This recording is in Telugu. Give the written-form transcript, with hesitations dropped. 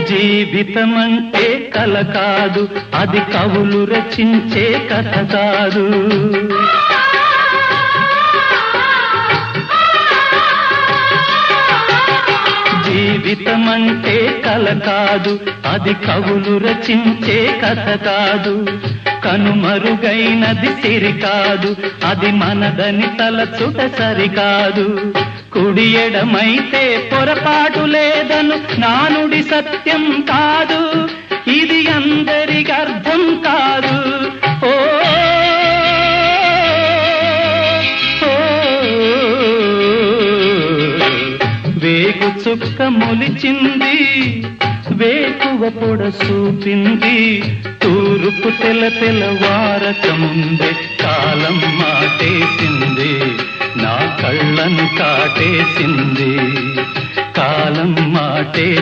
జీవితమంటే కల కాదు, అది కవులు రచించే కథ కాదు. జీవితమంటే కల కాదు, అది కవులు రచించే కథ కాదు. కనుమరుగైనది సిరి కాదు, అది మనదని తలచుట సరికాదు. కుడి ఎడమైతే పొరపాటు లేదను నానుడి సత్యం కాదు, ఇది అందరికి అర్థం కాదు. ఓ వేగు చుక్క మొలిచింది, వేకువ పొడ చూపింది, తూరుపు తెల్లవారక ముందే కాలం మాటేసింది, నా కళ్ళను కాటేసింది కాలం మాటే.